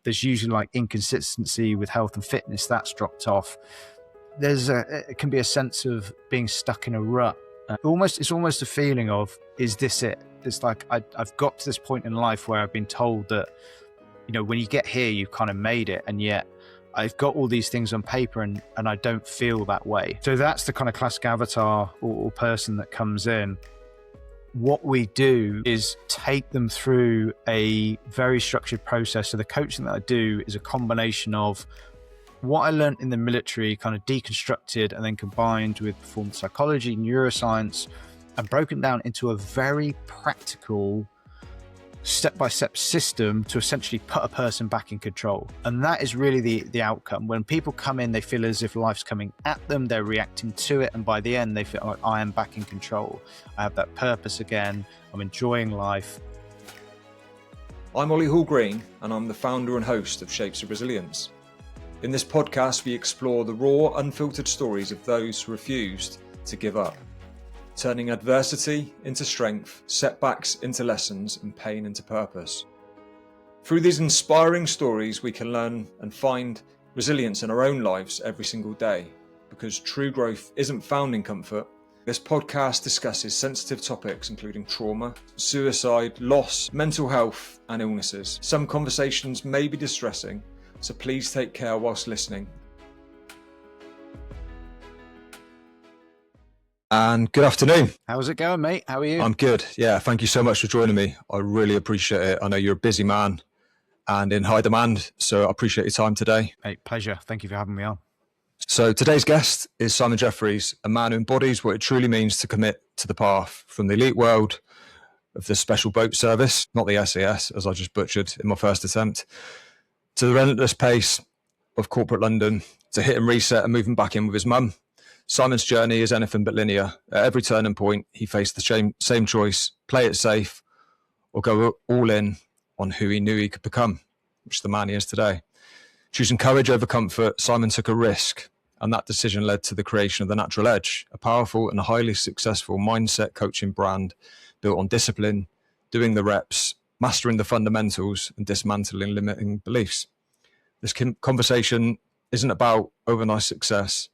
There's usually like inconsistency with health and fitness, that's dropped off. It can be a sense of being stuck in a rut. It's almost a feeling of, is this it? It's like I've got to this point in life where I've been told that, when you get here, you've kind of made it, and yet I've got all these things on paper and I don't feel that way. So that's the kind of classic avatar or person that comes in. What we do is take them through a very structured process. So the coaching that I do is a combination of what I learned in the military, kind of deconstructed and then combined with performance psychology, neuroscience, and broken down into a very practical step-by-step system to essentially put a person back in control. And that is really the outcome. When people come in, they feel as if life's coming at them, they're reacting to it, and by the end they feel like, I am back in control. I have that purpose again, I'm enjoying life. I'm Ollie Hall-Green, and I'm the founder and host of Shapes of Resilience. In this podcast, we explore the raw, unfiltered stories of those who refused to give up, turning adversity into strength, setbacks into lessons, and pain into purpose. Through these inspiring stories, we can learn and find resilience in our own lives every single day, because true growth isn't found in comfort. This podcast discusses sensitive topics including trauma, suicide, loss, mental health, and illnesses. Some conversations may be distressing, so please take care whilst listening. And good afternoon. How's it going, mate? How are you? I'm good. Yeah, thank you so much for joining me. I really appreciate it. I know you're a busy man and in high demand, so I appreciate your time today. Mate, pleasure. Thank you for having me on. So today's guest is Simon Jeffries, a man who embodies what it truly means to commit to the path from the elite world of the Special Boat Service, not the SAS, as I just butchered in my first attempt, to the relentless pace of corporate London, to hit and reset and moving back in with his mum. Simon's journey is anything but linear. At every turning point, he faced the same choice: play it safe or go all in on who he knew he could become, which is the man he is today. Choosing courage over comfort, Simon took a risk, and that decision led to the creation of The Natural Edge, a powerful and highly successful mindset coaching brand built on discipline, doing the reps, mastering the fundamentals, and dismantling limiting beliefs. This conversation isn't about overnight success.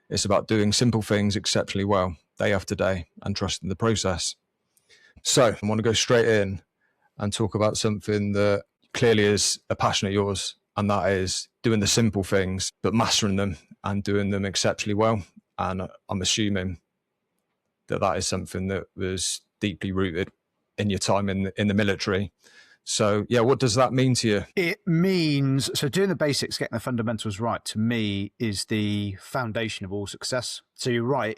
It's about doing simple things exceptionally well, day after day, and trusting the process. So I want to go straight in and talk about something that clearly is a passion of yours, and that is doing the simple things, but mastering them and doing them exceptionally well. And I'm assuming that is something that was deeply rooted in your time in the military. So, yeah, what does that mean to you? It means, so doing the basics, getting the fundamentals right, to me, is the foundation of all success. So you're right,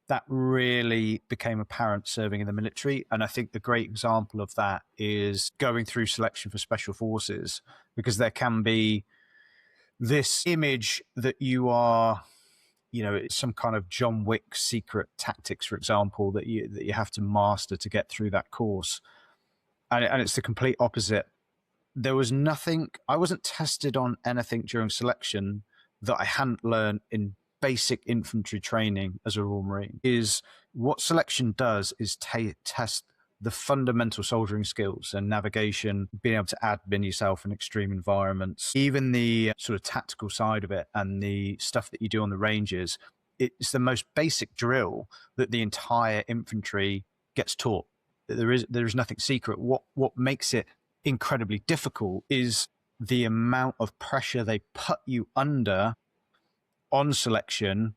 that really became apparent serving in the military. And I think the great example of that is going through selection for special forces, because there can be this image that you are, it's some kind of John Wick secret tactics, for example, that you have to master to get through that course. And it's the complete opposite. There was nothing, I wasn't tested on anything during selection that I hadn't learned in basic infantry training as a Royal Marine. Is what selection does is test the fundamental soldiering skills and navigation, being able to admin yourself in extreme environments, even the sort of tactical side of it and the stuff that you do on the ranges. It's the most basic drill that the entire infantry gets taught. There is nothing secret. What makes it incredibly difficult is the amount of pressure they put you under on selection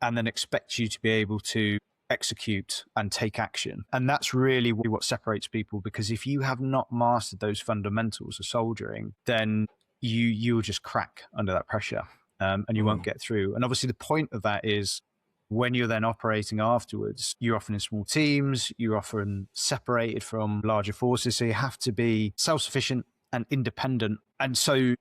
and then expect you to be able to execute and take action. And that's really what separates people, because if you have not mastered those fundamentals of soldiering, then you'll just crack under that pressure, and you won't get through. And obviously the point of that is, when you're then operating afterwards, you're often in small teams, you're often separated from larger forces, so you have to be self-sufficient and independent. And so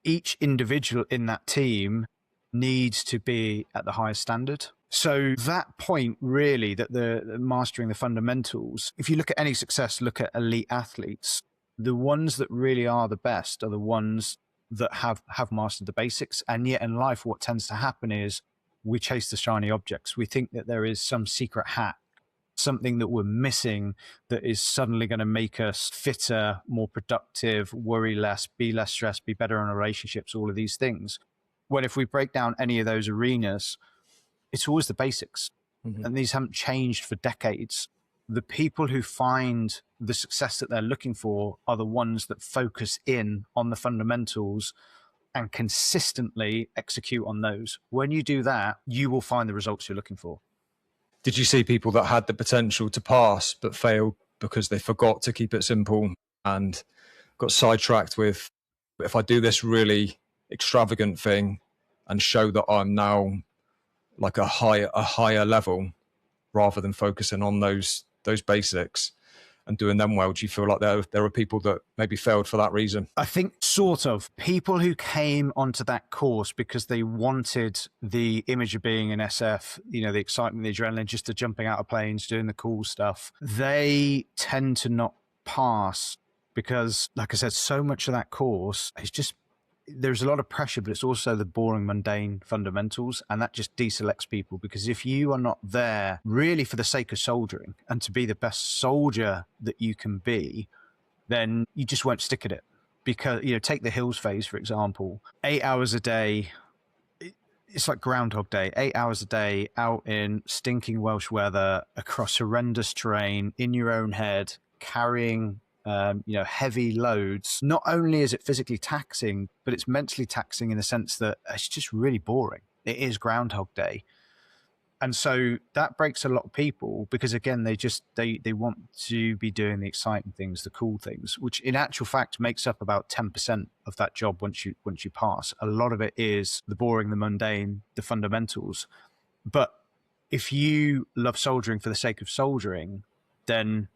each individual in that team needs to be at the highest standard. So that point really, that the mastering the fundamentals, if you look at any success, look at elite athletes, the ones that really are the best are the ones that have mastered the basics. And yet in life, what tends to happen is we chase the shiny objects. We think that there is some secret hack something that we're missing that is suddenly going to make us fitter, more productive, worry less, be less stressed, be better in our relationships, all of these things. When if we break down any of those arenas, it's always the basics. Mm-hmm. And these haven't changed for decades. The people who find the success that they're looking for are the ones that focus in on the fundamentals and consistently execute on those. When you do that, you will find the results you're looking for. Did you see people that had the potential to pass but failed because they forgot to keep it simple and got sidetracked with, if I do this really extravagant thing and show that I'm now like a higher level, rather than focusing on those basics and doing them well? Do you feel like there are people that maybe failed for that reason? I think sort of people who came onto that course because they wanted the image of being an SF, the excitement, the adrenaline, just the jumping out of planes, doing the cool stuff, they tend to not pass because, like I said, so much of that course is just, there's a lot of pressure, but it's also the boring, mundane fundamentals. And that just deselects people, because if you are not there really for the sake of soldiering and to be the best soldier that you can be, then you just won't stick at it. Because, take the hills phase, for example, 8 hours a day. It's like Groundhog Day, 8 hours a day out in stinking Welsh weather, across horrendous terrain, in your own head, carrying heavy loads. Not only is it physically taxing, but it's mentally taxing in the sense that it's just really boring. It is Groundhog Day. And so that breaks a lot of people, because again, they want to be doing the exciting things, the cool things, which in actual fact makes up about 10% of that job once you pass. A lot of it is the boring, the mundane, the fundamentals. But if you love soldiering for the sake of soldiering, then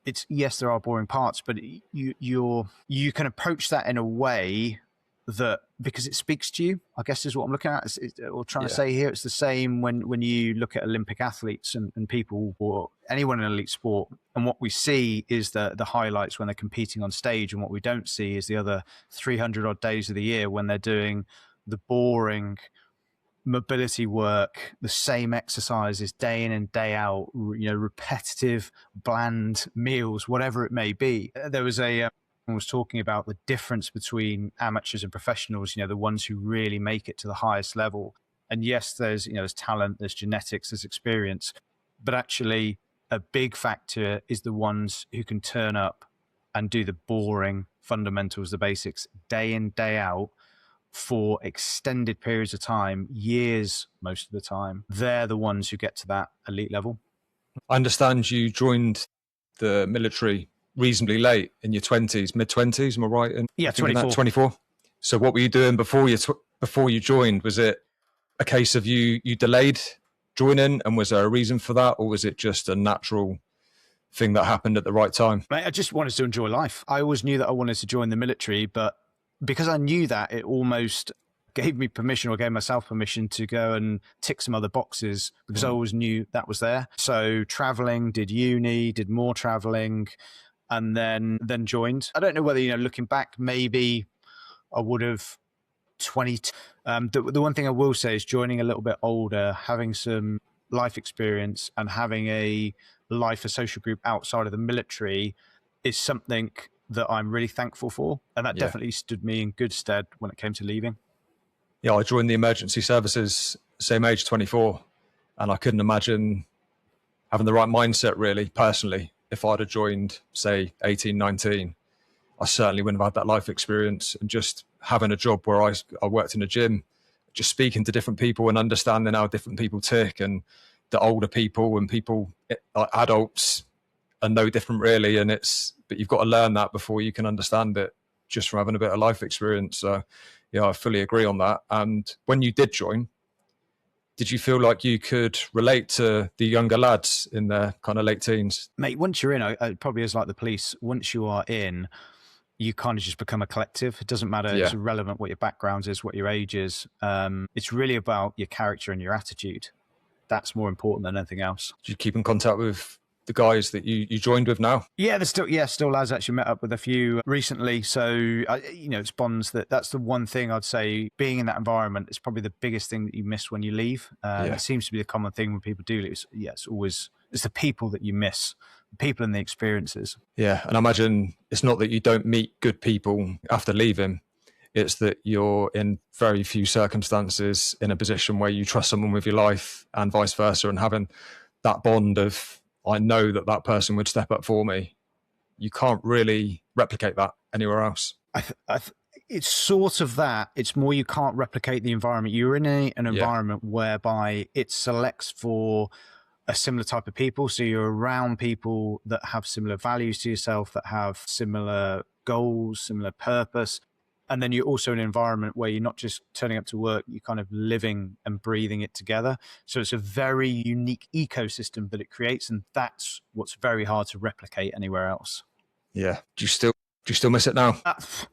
it's, yes, there are boring parts, but you can approach that in a way that, because it speaks to you, I guess is what I'm looking at, or trying to say here. It's the same when you look at Olympic athletes and people, or anyone in elite sport, and what we see is the highlights when they're competing on stage, and what we don't see is the other 300 odd days of the year when they're doing the boring mobility work, the same exercises day in and day out, repetitive, bland meals, whatever it may be. There was was talking about the difference between amateurs and professionals, the ones who really make it to the highest level. And yes, there's talent, there's genetics, there's experience, but actually a big factor is the ones who can turn up and do the boring fundamentals, the basics, day in, day out, for extended periods of time, years most of the time. They're the ones who get to that elite level. I understand you joined the military reasonably late, in your 20s, mid-20s, am I right? Yeah, 24. 24. So what were you doing before you joined? Was it a case of you delayed joining, and was there a reason for that, or was it just a natural thing that happened at the right time? Mate, I just wanted to enjoy life. I always knew that I wanted to join the military, but because I knew that, it almost gave me permission, or gave myself permission, to go and tick some other boxes, because I always knew that was there. So traveling, did uni, did more traveling, and then joined. I don't know whether, looking back, maybe I would have 20. The one thing I will say is, joining a little bit older, having some life experience, and having a life, a social group outside of the military, is something that I'm really thankful for. And that definitely stood me in good stead when it came to leaving. Yeah, I joined the emergency services, same age, 24. And I couldn't imagine having the right mindset, really, personally. If I'd have joined, say, 18, 19, I certainly wouldn't have had that life experience. And just having a job where I worked in a gym, just speaking to different people and understanding how different people tick, and the older people and people, adults, are no different, really. But you've got to learn that before you can understand it, just from having a bit of life experience. So yeah, I fully agree on that. And when you did join, did you feel like you could relate to the younger lads in their kind of late teens? Mate, once you're in, it probably is like the police. Once you are in, you kind of just become a collective. It doesn't matter. It's irrelevant what your background is, what your age is. It's really about your character and your attitude. That's more important than anything else. Do you keep in contact with the guys that you joined with now? Yeah, there's still lads. Actually met up with a few recently. So, it's bonds. That's the one thing I'd say, being in that environment is probably the biggest thing that you miss when you leave. It seems to be the common thing when people do leave. It's It's the people that you miss, the people and the experiences. Yeah. And I imagine it's not that you don't meet good people after leaving. It's that you're in very few circumstances in a position where you trust someone with your life and vice versa. And having that bond of, I know that that person would step up for me. You can't really replicate that anywhere else. It's sort of that. It's more you can't replicate the environment. You're in an environment whereby it selects for a similar type of people. So you're around people that have similar values to yourself, that have similar goals, similar purpose. And then you're also in an environment where you're not just turning up to work, you're kind of living and breathing it together. So it's a very unique ecosystem that it creates. And that's what's very hard to replicate anywhere else. Yeah. Do you still miss it now?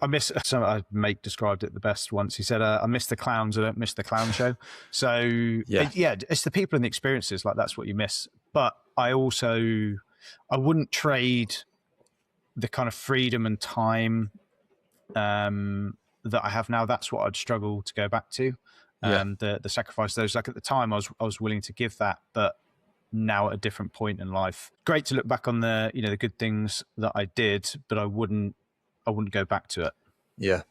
I miss. So mate described it the best once. He said, "I miss the clowns. I don't miss the clown show." So it's the people and the experiences. Like that's what you miss. But I wouldn't trade the kind of freedom and time that I have now. That's what I'd struggle to go back to. The sacrifice of those. Like at the time, I was willing to give that, but now at a different point in life, great to look back on the the good things that I did, but I wouldn't go back to it. Yeah.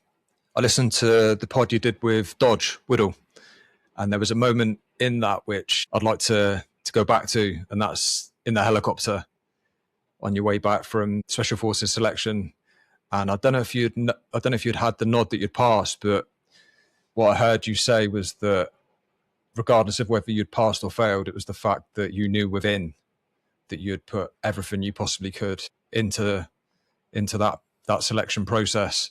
I listened to the pod you did with Dodge Whittle, and there was a moment in that which I'd like to go back to, and that's in the helicopter on your way back from Special Forces selection. And I don't know if you'd had the nod that you'd passed, but what I heard you say was that regardless of whether you'd passed or failed, it was the fact that you knew within that you had put everything you possibly could into that selection process.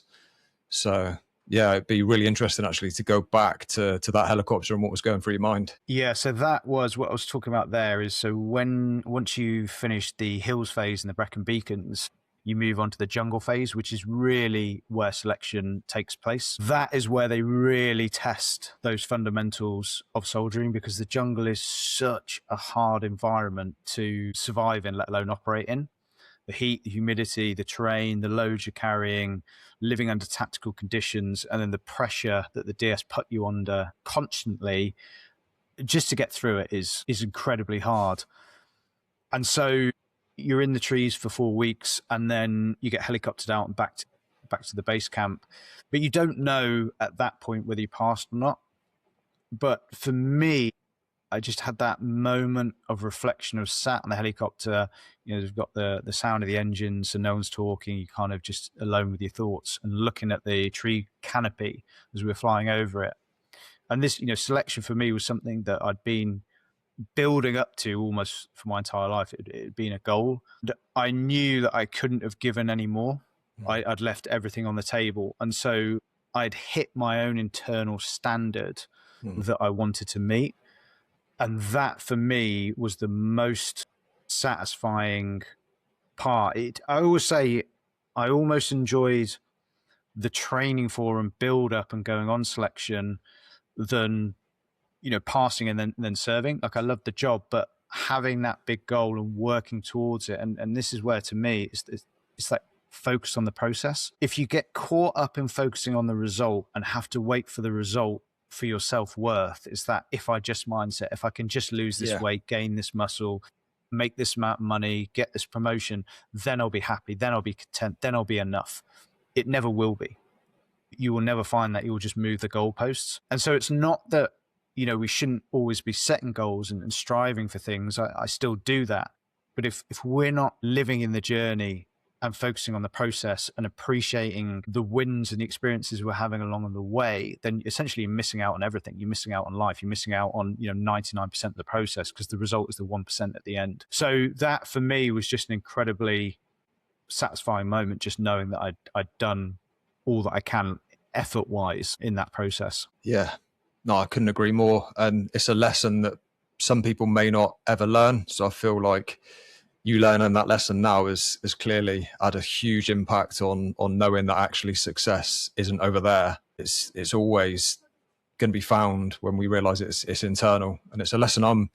So yeah, it'd be really interesting actually to go back to that helicopter and what was going through your mind. Yeah, so that was what I was talking about there. Is so once you finish the hills phase and the Brecon Beacons, you move on to the jungle phase, which is really where selection takes place. That is where they really test those fundamentals of soldiering, because the jungle is such a hard environment to survive in, let alone operate in. The heat, the humidity, the terrain, the loads you're carrying, living under tactical conditions, and then the pressure that the DS put you under constantly just to get through it is incredibly hard. And so you're in the trees for 4 weeks, and then you get helicoptered out and back to the base camp. But you don't know at that point whether you passed or not. But for me, I just had that moment of reflection of sat on the helicopter. You've got the sound of the engines, so no one's talking. You're kind of just alone with your thoughts and looking at the tree canopy as we were flying over it. And this, selection for me was something that I'd been building up to almost for my entire life. It had been a goal. I knew that I couldn't have given any more. I'd left everything on the table. And so I'd hit my own internal standard that I wanted to meet. And that for me was the most satisfying part. I always say I almost enjoyed the training for and build up and going on selection than passing and then serving. Like I loved the job, but having that big goal and working towards it. And this is where, to me, it's like focus on the process. If you get caught up in focusing on the result and have to wait for the result for your self-worth, it's that if I just mindset. If I can just lose this weight, gain this muscle, make this amount of money, get this promotion, then I'll be happy, then I'll be content, then I'll be enough. It never will be. You will never find that. You will just move the goalposts. And so it's not that we shouldn't always be setting goals and striving for things. I still do that. But if we're not living in the journey and focusing on the process and appreciating the wins and the experiences we're having along the way, then essentially you're missing out on everything. You're missing out on life. You're missing out on 99% of the process, because the result is the 1% at the end. So that for me was just an incredibly satisfying moment, just knowing that I'd done all that I can effort-wise in that process. Yeah. No, I couldn't agree more. And it's a lesson that some people may not ever learn. So I feel like you learning that lesson now is clearly had a huge impact on knowing that actually success isn't over there. It's always going to be found when we realize it's internal. And it's a lesson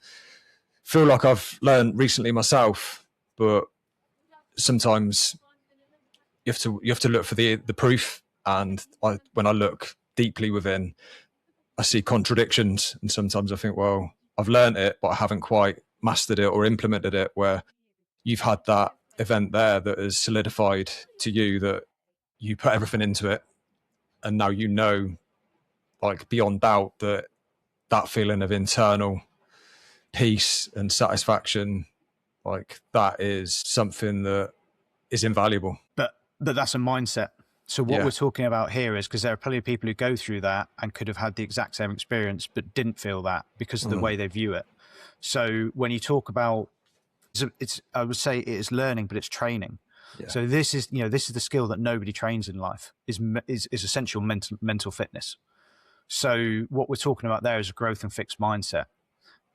feel like I've learned recently myself, but sometimes you have to look for the proof. And when I look deeply within, I see contradictions, and sometimes I think, well, I've learned it, but I haven't quite mastered it or implemented it, where you've had that event there that has solidified to you that you put everything into it, and now you know, like beyond doubt, that that feeling of internal peace and satisfaction, like that is something that is invaluable. But that's a mindset. So what we're talking about here is, because there are plenty of people who go through that and could have had the exact same experience, but didn't feel that because of the way they view it. So when you talk about, it's I would say it is learning, but it's training. Yeah. So this is the skill that nobody trains in life, is essential mental fitness. So what we're talking about there is a growth and fixed mindset,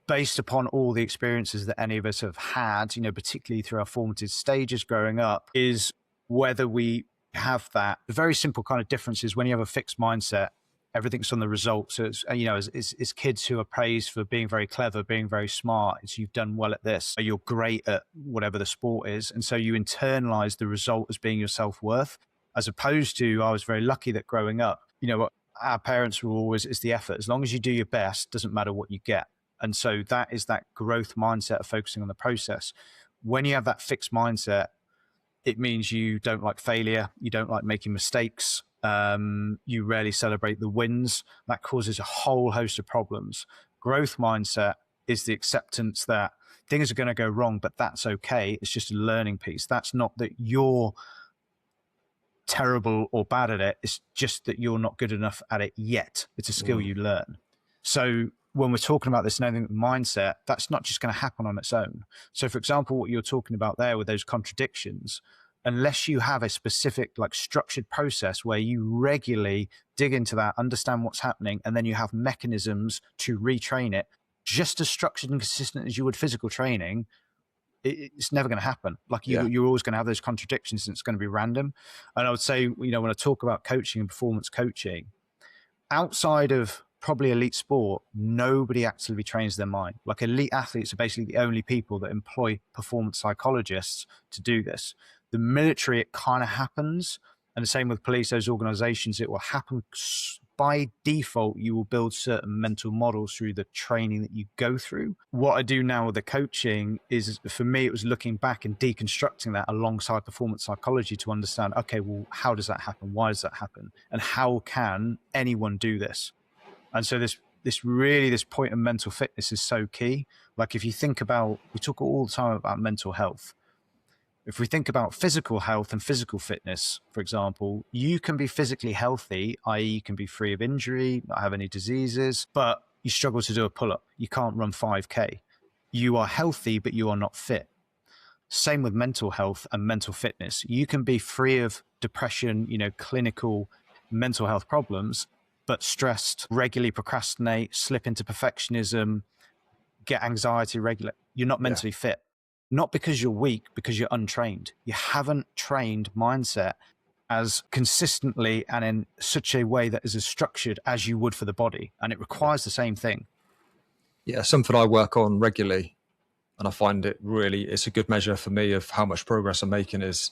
based upon all the experiences that any of us have had, particularly through our formative stages growing up, is whether we have that. The very simple kind of difference is when you have a fixed mindset, everything's on the result. So it's kids who are praised for being very clever, being very smart. It's you've done well at this, you're great at whatever the sport is. And so you internalize the result as being your self-worth, as opposed to, I was very lucky that growing up, our parents were always, it's the effort. As long as you do your best, doesn't matter what you get. And so that is that growth mindset of focusing on the process. When you have that fixed mindset, it means you don't like failure. You don't like making mistakes. You rarely celebrate the wins. That causes a whole host of problems. Growth mindset is the acceptance that things are going to go wrong, but that's okay. It's just a learning piece. That's not that you're terrible or bad at it. It's just that you're not good enough at it yet. It's a skill you learn. So when we're talking about this mindset, that's not just going to happen on its own. So for example, what you're talking about there with those contradictions, unless you have a specific structured process where you regularly dig into that, understand what's happening, and then you have mechanisms to retrain it, just as structured and consistent as you would physical training, it's never going to happen. You're always going to have those contradictions, and it's going to be random. And I would say, when I talk about coaching and performance coaching, outside of probably elite sport, nobody actively trains their mind. Elite athletes are basically the only people that employ performance psychologists to do this. The military, it kind of happens. And the same with police, those organizations, it will happen by default. You will build certain mental models through the training that you go through. What I do now with the coaching is, for me, it was looking back and deconstructing that alongside performance psychology to understand, okay, well, how does that happen? Why does that happen? And how can anyone do this? And so this point of mental fitness is so key. If you think about, we talk all the time about mental health. If we think about physical health and physical fitness, for example, you can be physically healthy, i.e. you can be free of injury, not have any diseases, but you struggle to do a pull-up. You can't run 5K. You are healthy, but you are not fit. Same with mental health and mental fitness. You can be free of depression, clinical mental health problems, but stressed, regularly procrastinate, slip into perfectionism, get anxiety regularly. You're not mentally fit. Not because you're weak, because you're untrained. You haven't trained mindset as consistently and in such a way that is as structured as you would for the body. And it requires the same thing. Yeah, something I work on regularly, and I find it's a good measure for me of how much progress I'm making, is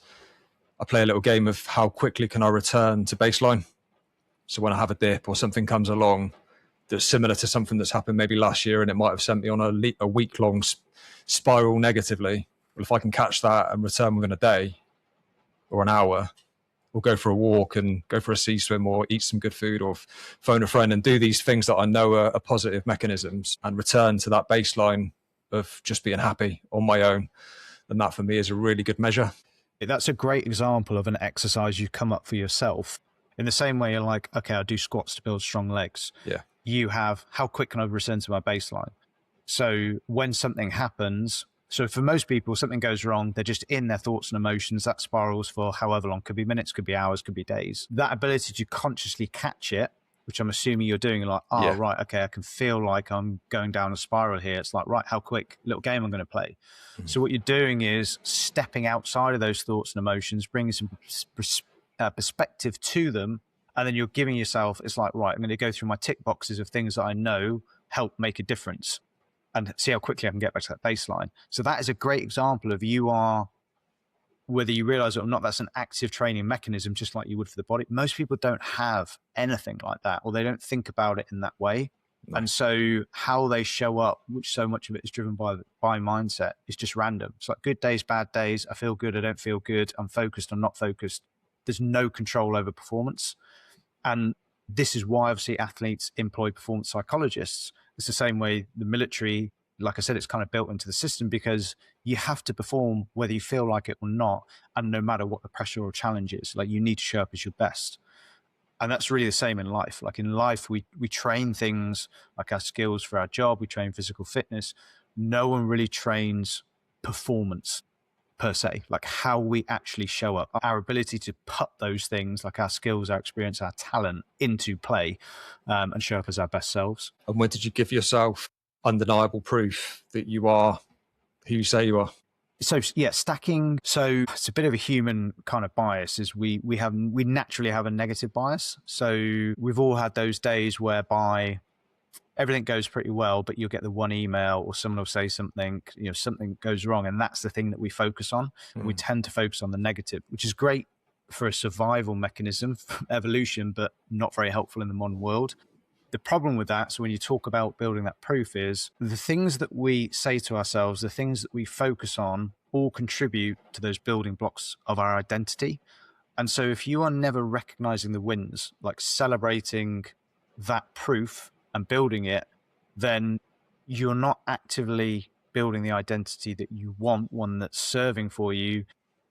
I play a little game of how quickly can I return to baseline. So when I have a dip or something comes along that's similar to something that's happened maybe last year and it might have sent me on a week-long spiral negatively, well, if I can catch that and return within a day or an hour, or go for a walk and go for a sea swim or eat some good food or phone a friend and do these things that I know are positive mechanisms and return to that baseline of just being happy on my own, then that for me is a really good measure. That's a great example of an exercise you come up for yourself. In the same way, you're like, okay, I'll do squats to build strong legs. Yeah. You have, how quick can I return to my baseline? So when something happens, so for most people, something goes wrong, they're just in their thoughts and emotions. That spirals for however long, could be minutes, could be hours, could be days. That ability to consciously catch it, which I'm assuming you're doing, like, right, okay, I can feel like I'm going down a spiral here. It's like, right, how quick, little game I'm going to play. Mm-hmm. So what you're doing is stepping outside of those thoughts and emotions, bringing some perspective to them, and then you're giving yourself, it's like, right, I'm going to go through my tick boxes of things that I know help make a difference and see how quickly I can get back to that baseline. So that is a great example of, you are, whether you realize it or not, that's an active training mechanism, just like you would for the body. Most people don't have anything like that, or they don't think about it in that way. And so how they show up, which so much of it is driven by mindset, is just random. It's like good days, bad days. I feel good, I don't feel good. I'm focused, I'm not focused. There's no control over performance. And this is why obviously athletes employ performance psychologists. It's the same way the military, like I said, it's kind of built into the system because you have to perform whether you feel like it or not. And no matter what the pressure or challenge is, like you need to show up as your best. And that's really the same in life. Like in life, we train things like our skills for our job. We train physical fitness. No one really trains performance per se, like how we actually show up, our ability to put those things like our skills, our experience, our talent into play and show up as our best selves. And when did you give yourself undeniable proof that you are who you say you are? So yeah, stacking. So it's a bit of a human kind of bias. Is we naturally have a negative bias. So we've all had those days whereby everything goes pretty well, but you'll get the one email or someone will say something, something goes wrong, and that's the thing that we focus on. We tend to focus on the negative, which is great for a survival mechanism, evolution, but not very helpful in the modern world. The problem with that, so when you talk about building that proof, is the things that we say to ourselves, the things that we focus on, all contribute to those building blocks of our identity. And so if you are never recognizing the wins, like celebrating that proof and building it, then you're not actively building the identity that you want, one that's serving for you.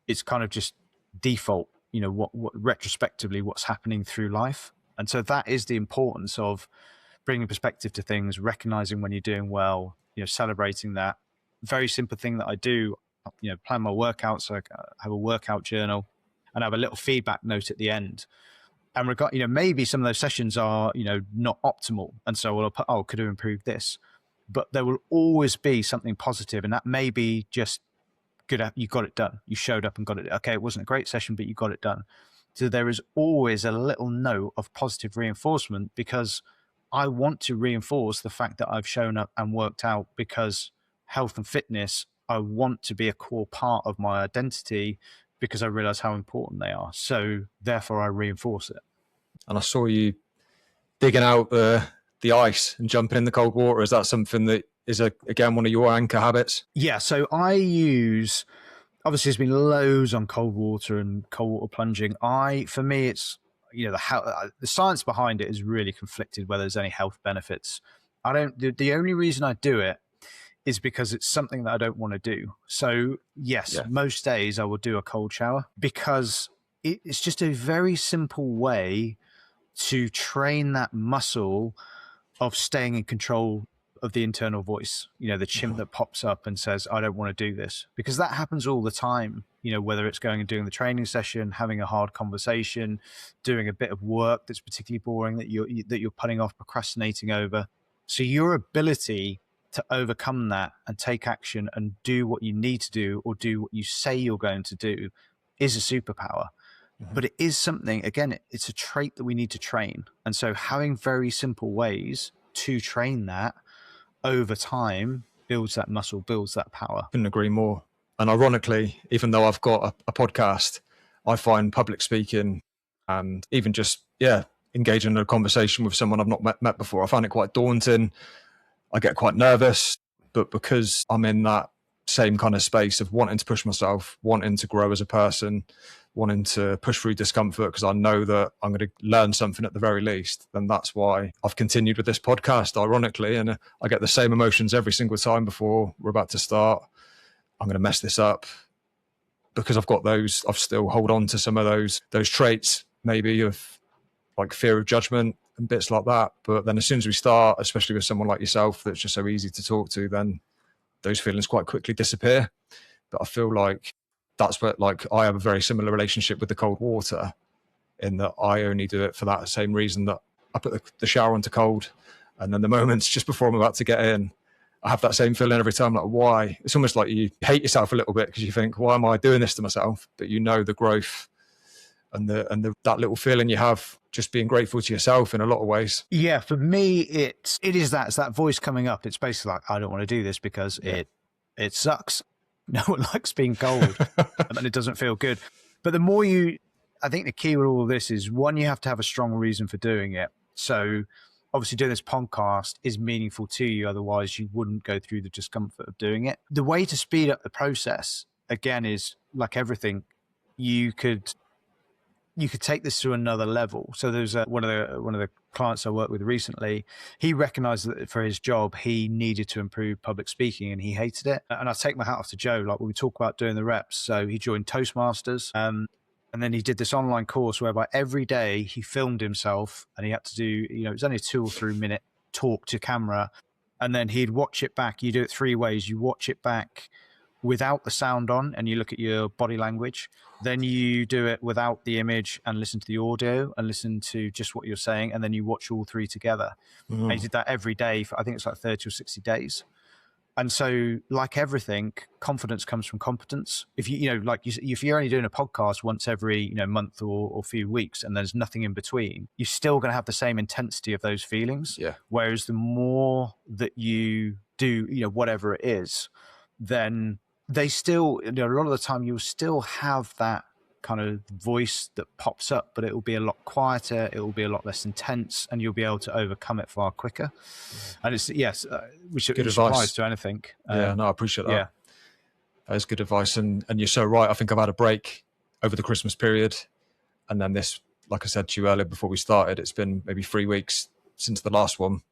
It's kind of just default, what retrospectively what's happening through life. And so that is the importance of bringing perspective to things, recognizing when you're doing well, celebrating that. Very simple thing that I do, plan my workouts. So I have a workout journal and I have a little feedback note at the end. And maybe some of those sessions are, not optimal. And so I'll put, could have improved this. But there will always be something positive. And that may be just good. You got it done. You showed up and got it. Okay, it wasn't a great session, but you got it done. So there is always a little note of positive reinforcement because I want to reinforce the fact that I've shown up and worked out, because health and fitness, I want to be a core part of my identity because I realize how important they are. So therefore I reinforce it. And I saw you digging out the ice and jumping in the cold water. Is that something that is, again, one of your anchor habits? Yeah. So I use, obviously there's been loads on cold water and cold water plunging. For me, it's, the science behind it is really conflicted whether there's any health benefits. The only reason I do it is because it's something that I don't want to do. So yes, most days I will do a cold shower because it's just a very simple way to train that muscle of staying in control of the internal voice, the chimp that pops up and says, I don't want to do this, because that happens all the time, whether it's going and doing the training session, having a hard conversation, doing a bit of work that's particularly boring that you're putting off, procrastinating over. So your ability to overcome that and take action and do what you need to do or do what you say you're going to do is a superpower. But it is something, again, it's a trait that we need to train. And so having very simple ways to train that over time builds that muscle, builds that power. Couldn't agree more. And ironically, even though I've got a podcast, I find public speaking and even just, engaging in a conversation with someone I've not met before, I find it quite daunting. I get quite nervous, but because I'm in that same kind of space of wanting to push myself, wanting to grow as a person, wanting to push through discomfort because I know that I'm going to learn something at the very least, then that's why I've continued with this podcast, ironically. And I get the same emotions every single time before we're about to start. I'm going to mess this up because I've got those, I've still hold on to some of those traits, maybe of like fear of judgment and bits like that. But then as soon as we start, especially with someone like yourself, that's just so easy to talk to, then those feelings quite quickly disappear. But I feel like that's where, like, I have a very similar relationship with the cold water in that I only do it for that same reason, that I put the shower onto cold, and then the moments just before I'm about to get in, I have that same feeling every time, like, why? It's almost like you hate yourself a little bit because you think, why am I doing this to myself? But the growth and that little feeling you have just being grateful to yourself in a lot of ways. Yeah, for me, it's that voice coming up. It's basically like, I don't want to do this because it sucks. No one likes being cold and it doesn't feel good. But the more I think the key with all of this is, one, you have to have a strong reason for doing it. So obviously doing this podcast is meaningful to you. Otherwise, you wouldn't go through the discomfort of doing it. The way to speed up the process, again, is like everything. You could take this to another level. So there's one of the clients I worked with recently. He recognized that for his job, he needed to improve public speaking, and he hated it. And I take my hat off to Joe. Like, when we talk about doing the reps, so he joined Toastmasters, and then he did this online course whereby every day he filmed himself, and he had to do, it was only a 2 or 3 minute talk to camera, and then he'd watch it back. You do it 3 ways. You watch it back without the sound on, and you look at your body language. Then you do it without the image and listen to the audio and listen to just what you're saying, and then you watch all 3 together. And he did that every day for, I think it's like 30 or 60 days. And so, like everything, confidence comes from competence. If if you're only doing a podcast once every month or few weeks, and there's nothing in between, you're still going to have the same intensity of those feelings. Yeah. Whereas the more that you do, whatever it is, then they still, a lot of the time, you'll still have that kind of voice that pops up, but it will be a lot quieter, it will be a lot less intense, and you'll be able to overcome it far quicker. And it's, which applies to anything. I appreciate that. Yeah. That is good advice. And you're so right. I think I've had a break over the Christmas period. And then this, like I said to you earlier before we started, it's been maybe 3 weeks since the last one.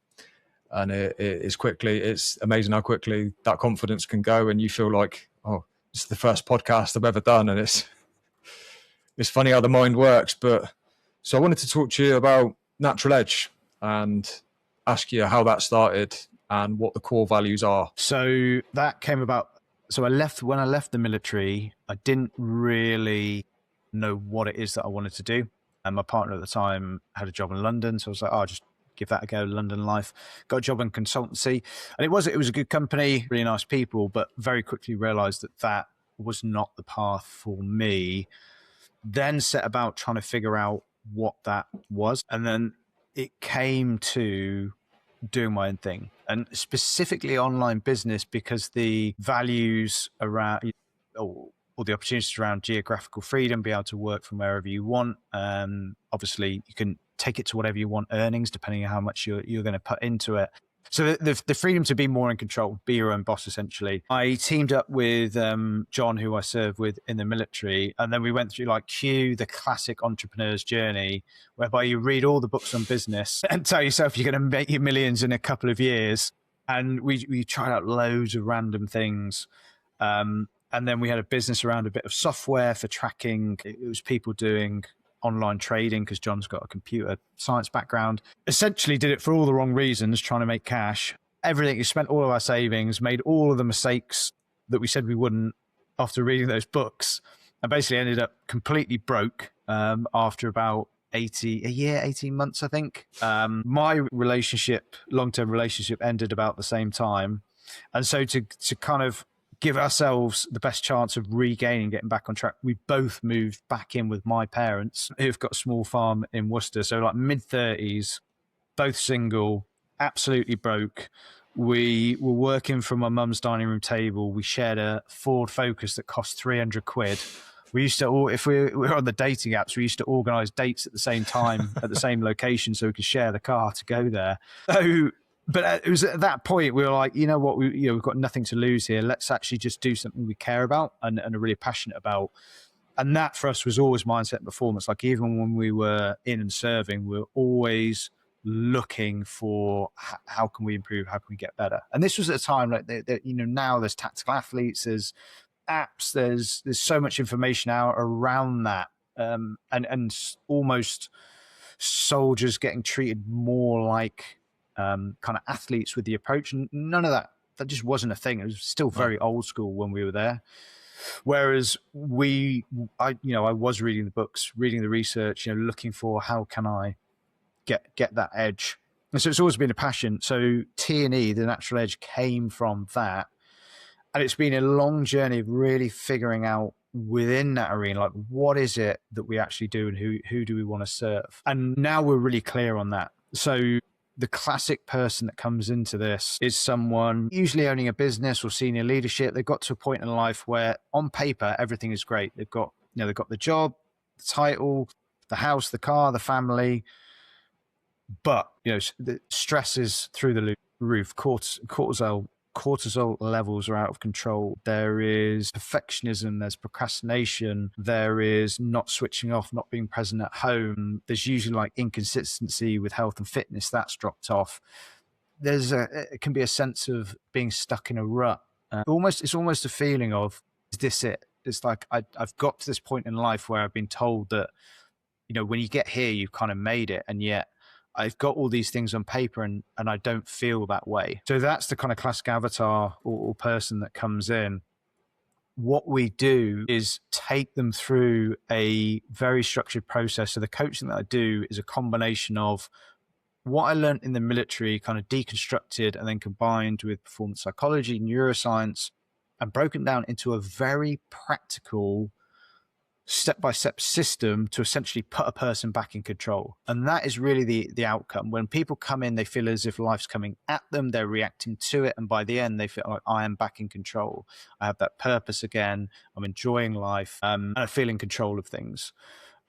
And it's amazing how quickly that confidence can go. And you feel like, oh, this is the first podcast I've ever done. And it's funny how the mind works. But so I wanted to talk to you about Natural Edge and ask you how that started and what the core values are. So that came about. So when I left the military, I didn't really know what it is that I wanted to do. And my partner at the time had a job in London. So I was like, I'll just give that a go, London life. Got a job in consultancy. And it was a good company, really nice people, but very quickly realized that was not the path for me. Then set about trying to figure out what that was. And then it came to doing my own thing, and specifically online business, because the values around or the opportunities around geographical freedom, be able to work from wherever you want. Obviously, you can take it to whatever you want earnings, depending on how much you're going to put into it. So the freedom to be more in control, be your own boss, essentially. I teamed up with John, who I served with in the military, and then we went through the classic entrepreneur's journey, whereby you read all the books on business and tell yourself you're going to make your millions in a couple of years. And we tried out loads of random things. And then we had a business around a bit of software for tracking. It was people doing online trading, because John's got a computer science background. Essentially did it for all the wrong reasons, trying to make cash. Everything, we spent all of our savings, made all of the mistakes that we said we wouldn't after reading those books, and basically ended up completely broke after about 18 months, I think. My long-term relationship ended about the same time. And so to kind of give ourselves the best chance of regaining, getting back on track, we both moved back in with my parents, who've got a small farm in Worcester. So like mid-30s, both single, absolutely broke. We were working from my mum's dining room table. We shared a Ford Focus that cost 300 quid. We used to, if we were on the dating apps, we used to organise dates at the same time, at the same location, so we could share the car to go there. So, but it was at that point we were like, you know what, we've got nothing to lose here. Let's actually just do something we care about and are really passionate about. And that for us was always mindset and performance. Like even when we were in and serving, we were always looking for how can we improve, how can we get better. And this was at a time like now there's tactical athletes, there's apps, there's so much information out around that, and almost soldiers getting treated more like kind of athletes with the approach, and none of that just wasn't a thing. It was still very old school when we were there. Whereas I was reading the books, reading the research, looking for how can I get that edge. And so it's always been a passion. So T&E, the Natural Edge, came from that. And it's been a long journey of really figuring out within that arena, like what is it that we actually do and who do we want to serve? And now we're really clear on that. So the classic person that comes into this is someone usually owning a business or senior leadership. They've got to a point in life where on paper, everything is great. They've got the job, the title, the house, the car, the family, But, the stress is through the roof. Cortisol levels are out of control. There is perfectionism, there's procrastination, there is not switching off, not being present at home. There's usually like inconsistency with health and fitness, that's dropped off. It can be a sense of being stuck in a rut. It's almost a feeling of, is this it? It's like I've got to this point in life where I've been told that, when you get here, you've kind of made it, and yet I've got all these things on paper and I don't feel that way. So that's the kind of classic avatar or person that comes in. What we do is take them through a very structured process. So the coaching that I do is a combination of what I learned in the military, kind of deconstructed and then combined with performance psychology, neuroscience, and broken down into a very practical step-by-step system to essentially put a person back in control. And that is really the outcome. When people come in, they feel as if life's coming at them, they're reacting to it, and by the end they feel like, I am back in control. I have that purpose again, I'm enjoying life, and I feel in control of things.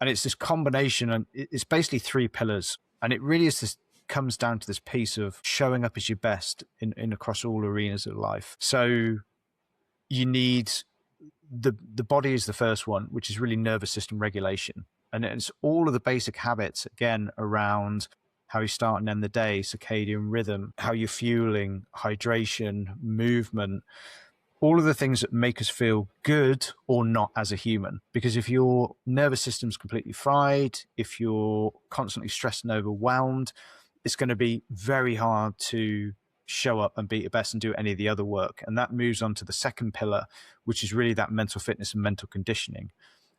And it's this combination, and it's basically 3 pillars, and it really is comes down to this piece of showing up as your best in across all arenas of life. So you need the body is the first one, which is really nervous system regulation. And it's all of the basic habits, again, around how you start and end the day, circadian rhythm, how you're fueling, hydration, movement, all of the things that make us feel good or not as a human. Because if your nervous system's completely fried, if you're constantly stressed and overwhelmed, it's going to be very hard to show up and be your best and do any of the other work. And that moves on to the second pillar, which is really that mental fitness and mental conditioning.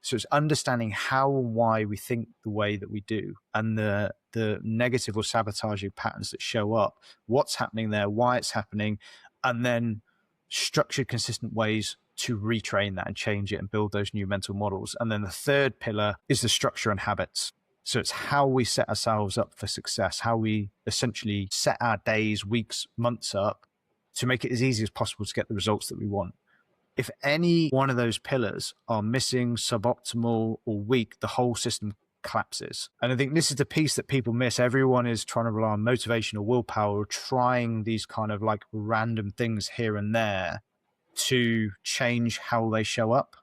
So it's understanding how and why we think the way that we do, and the negative or sabotaging patterns that show up, what's happening there, why it's happening, and then structured, consistent ways to retrain that and change it and build those new mental models. And then the third pillar is the structure and habits. So it's how we set ourselves up for success, how we essentially set our days, weeks, months up to make it as easy as possible to get the results that we want. If any one of those pillars are missing, suboptimal, or weak, the whole system collapses. And I think this is the piece that people miss. Everyone is trying to rely on motivation or willpower, or trying these kind of like random things here and there to change how they show up,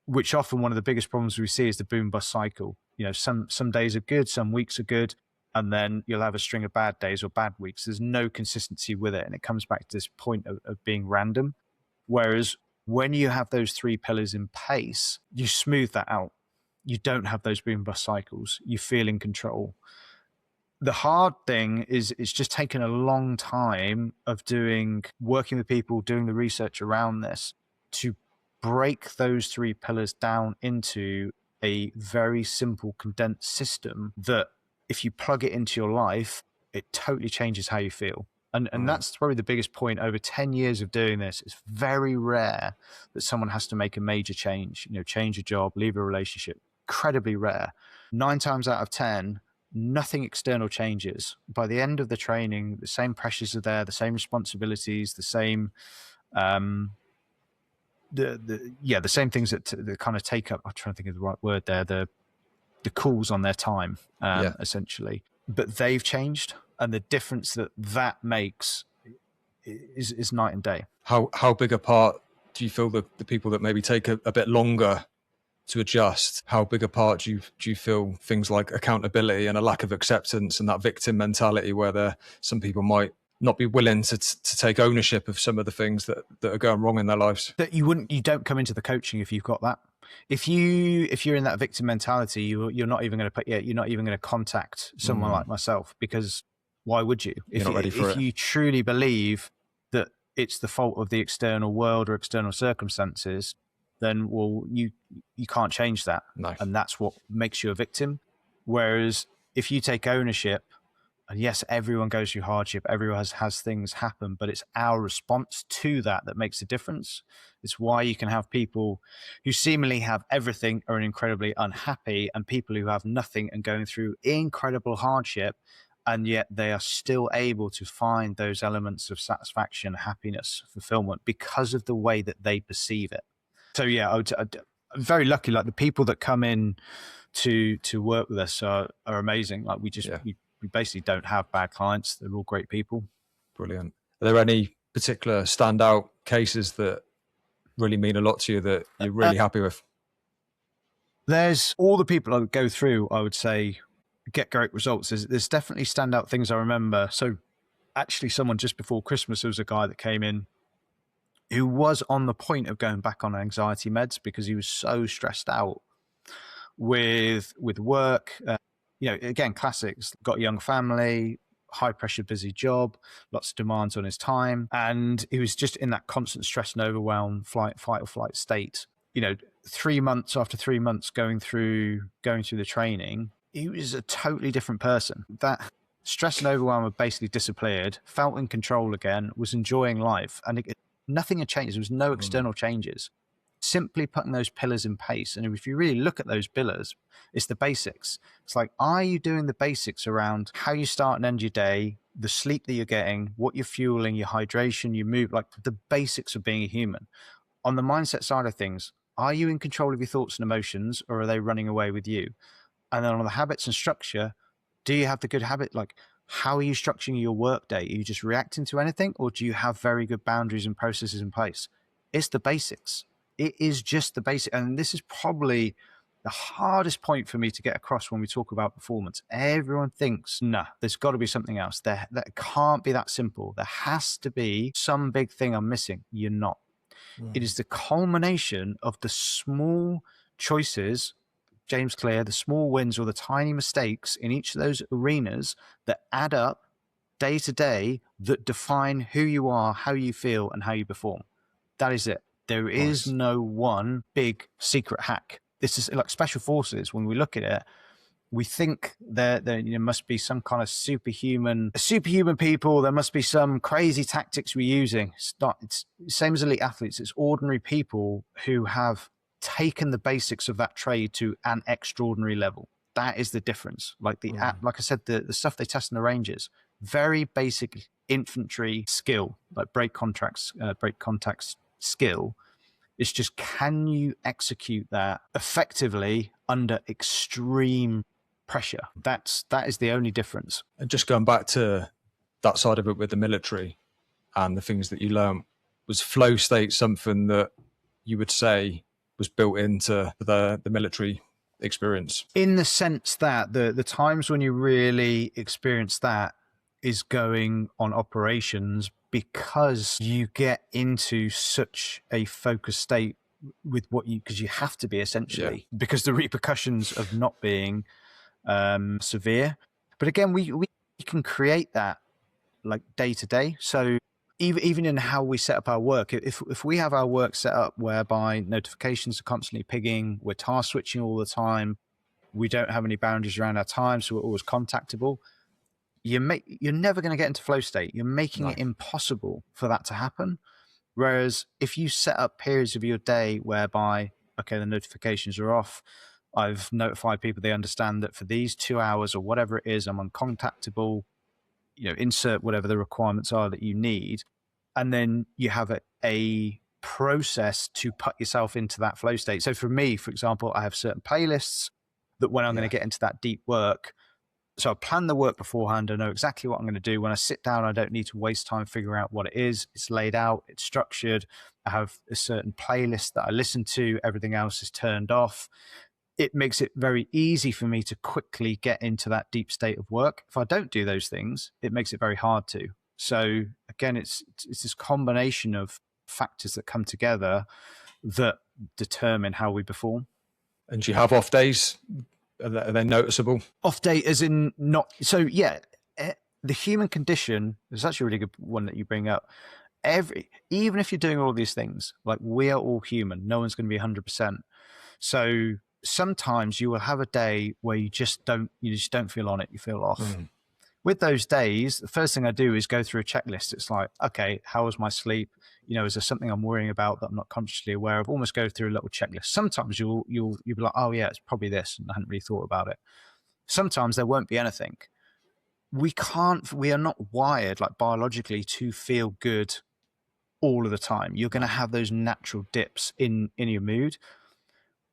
which often one of the biggest problems we see is the boom bust cycle. Some days are good, some weeks are good, and then you'll have a string of bad days or bad weeks. There's no consistency with it, and it comes back to this point of being random. Whereas when you have those 3 pillars in place, you smooth that out. You don't have those boom bust cycles. You feel in control. The hard thing is it's just taken a long time of working with people, doing the research around this to break those 3 pillars down into a very simple, condensed system that if you plug it into your life, it totally changes how you feel. And that's probably the biggest point. Over 10 years of doing this, it's very rare that someone has to make a major change, change a job, leave a relationship. Incredibly rare. 9 times out of 10, nothing external changes. By the end of the training, the same pressures are there, the same responsibilities, the same the same things that kind of take up, I'm trying to think of the right word there, the calls on their time, essentially. But they've changed, and the difference that makes is night and day. How big a part do you feel the people that maybe take a bit longer to adjust, how big a part do you feel things like accountability and a lack of acceptance and that victim mentality, where some people might not be willing to take ownership of some of the things that are going wrong in their lives? That you don't come into the coaching if you've got that. If you're in that victim mentality, you're not even going to contact someone like myself, because why would you? You're not ready for it. If you truly believe that it's the fault of the external world or external circumstances, then you can't change that. No. And that's what makes you a victim. Whereas if you take ownership, and yes, everyone goes through hardship, everyone has things happen, but it's our response to that makes a difference. It's why you can have people who seemingly have everything are incredibly unhappy, and people who have nothing and going through incredible hardship, and yet they are still able to find those elements of satisfaction, happiness, fulfillment, because of the way that they perceive it. So yeah, I'm very lucky. Like, the people that come in to work with us are amazing. Like, we we basically don't have bad clients. They're all great people. Brilliant. Are there any particular standout cases that really mean a lot to you that you're really happy with? There's all the people I would go through, I would say, get great results. There's definitely standout things I remember. So actually someone just before Christmas, there was a guy that came in who was on the point of going back on anxiety meds because he was so stressed out with work. Again, classics, got a young family, high pressure, busy job, lots of demands on his time. And he was just in that constant stress and overwhelm, fight or flight state. 3 months after 3 months going through the training, he was a totally different person. That stress and overwhelm had basically disappeared, felt in control again, was enjoying life. And nothing had changed. There was no external changes. Simply putting those pillars in place. And if you really look at those pillars, it's the basics. It's like, are you doing the basics around how you start and end your day, the sleep that you're getting, what you're fueling, your hydration, your move, like the basics of being a human. On the mindset side of things, are you in control of your thoughts and emotions, or are they running away with you? And then on the habits and structure, do you have the good habit? Like, how are you structuring your work day? Are you just reacting to anything, or do you have very good boundaries and processes in place? It's the basics. It is just the basic. And this is probably the hardest point for me to get across when we talk about performance. Everyone thinks, nah, there's got to be something else. That can't be that simple. There has to be some big thing I'm missing. You're not. It is the culmination of the small choices, James Clear, the small wins or the tiny mistakes in each of those arenas that add up day to day, that define who you are, how you feel, and how you perform. That is it. There is no one big secret hack. This is like special forces. When we look at it, we think there must be some kind of superhuman people. There must be some crazy tactics we're using. It's not. It's the same as elite athletes. It's ordinary people who have taken the basics of that trade to an extraordinary level. That is the difference. Like like I said, the stuff they test in the ranges, very basic infantry skill, like break contacts skill. It's just, can you execute that effectively under extreme pressure? That is the only difference. And just going back to that side of it with the military and the things that you learned, was flow state something that you would say was built into the military experience? In the sense that the times when you really experience that is going on operations, because you get into such a focused state with because you have to be, essentially, because the repercussions of not being severe. But again, we can create that like day to day. So even in how we set up our work, if we have our work set up whereby notifications are constantly pinging, we're task switching all the time, we don't have any boundaries around our time, so we're always contactable, you're never going to get into flow state. You're making it impossible for that to happen. Whereas if you set up periods of your day whereby, okay, the notifications are off, I've notified people, they understand that for these 2 hours or whatever it is, I'm uncontactable, insert whatever the requirements are that you need. And then you have a process to put yourself into that flow state. So for me, for example, I have certain playlists that when I'm going to get into that deep work, so I plan the work beforehand. I know exactly what I'm going to do. When I sit down, I don't need to waste time figuring out what it is. It's laid out, it's structured. I have a certain playlist that I listen to. Everything else is turned off. It makes it very easy for me to quickly get into that deep state of work. If I don't do those things, it makes it very hard to. So again, it's this combination of factors that come together that determine how we perform. And do you have off days? Are they noticeable? Off day as in not. So yeah, the human condition is actually a really good one that you bring up. Even if you're doing all these things, like, we are all human. No one's going to be 100%. So sometimes you will have a day where you just don't feel on it. You feel off. With those days, the first thing I do is go through a checklist. It's like, okay, how was my sleep? Is there something I'm worrying about that I'm not consciously aware of? Almost go through a little checklist. Sometimes you'll be like, oh yeah, it's probably this, and I hadn't really thought about it. Sometimes there won't be anything. We are not wired, like, biologically to feel good all of the time. You're going to have those natural dips in your mood.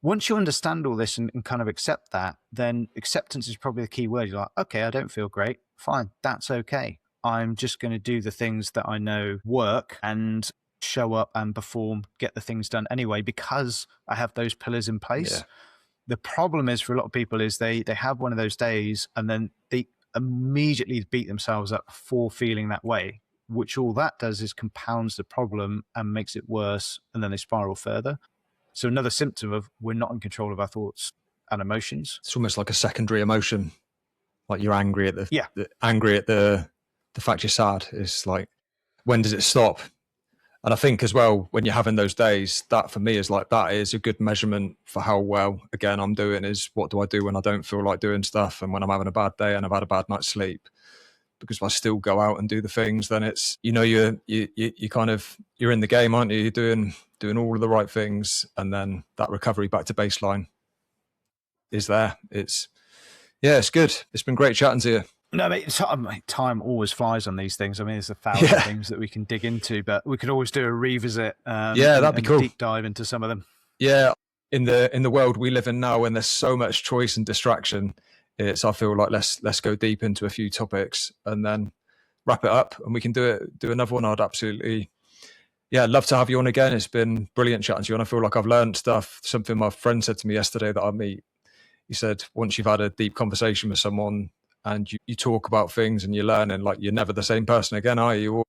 once you understand all this and kind of accept that, then acceptance is probably the key word. You're like, okay, I don't feel great. Fine, that's okay. I'm just going to do the things that I know work and show up and perform, get the things done anyway, because I have those pillars in place. Yeah. The problem is for a lot of people is they have one of those days and then they immediately beat themselves up for feeling that way, which all that does is compounds the problem and makes it worse, and then they spiral further. So another symptom of we're not in control of our thoughts and emotions. It's almost like a secondary emotion, like you're angry at the fact you're sad. It's like, when does it stop? And I think as well, when you're having those days, that for me is like, that is a good measurement for how well, again, I'm doing, is what do I do when I don't feel like doing stuff and when I'm having a bad day and I've had a bad night's sleep. Because if I still go out and do the things, then it's, you kind of, you're in the game, aren't you? You're doing all of the right things, and then that recovery back to baseline is there. It's good. It's been great chatting to you. No, mate, time always flies on these things. I mean, there's 1,000 things that we can dig into, but we could always do a revisit. That'd be cool. Deep dive into some of them. Yeah, in the world we live in now, when there's so much choice and distraction, I feel like let's go deep into a few topics and then wrap it up, and we can do another one. I'd absolutely, love to have you on again. It's been brilliant chatting to you, and I feel like I've learned stuff. Something my friend said to me yesterday that I meet. He said, once you've had a deep conversation with someone and you talk about things and you're learning, like, you're never the same person again, are you?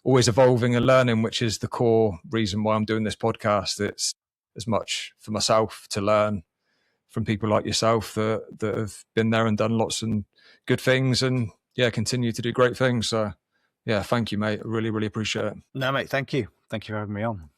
Always evolving and learning, which is the core reason why I'm doing this podcast. It's as much for myself to learn from people like yourself that have been there and done lots and good things, and continue to do great things. So thank you, mate. I really, really appreciate it. No, mate, thank you for having me on.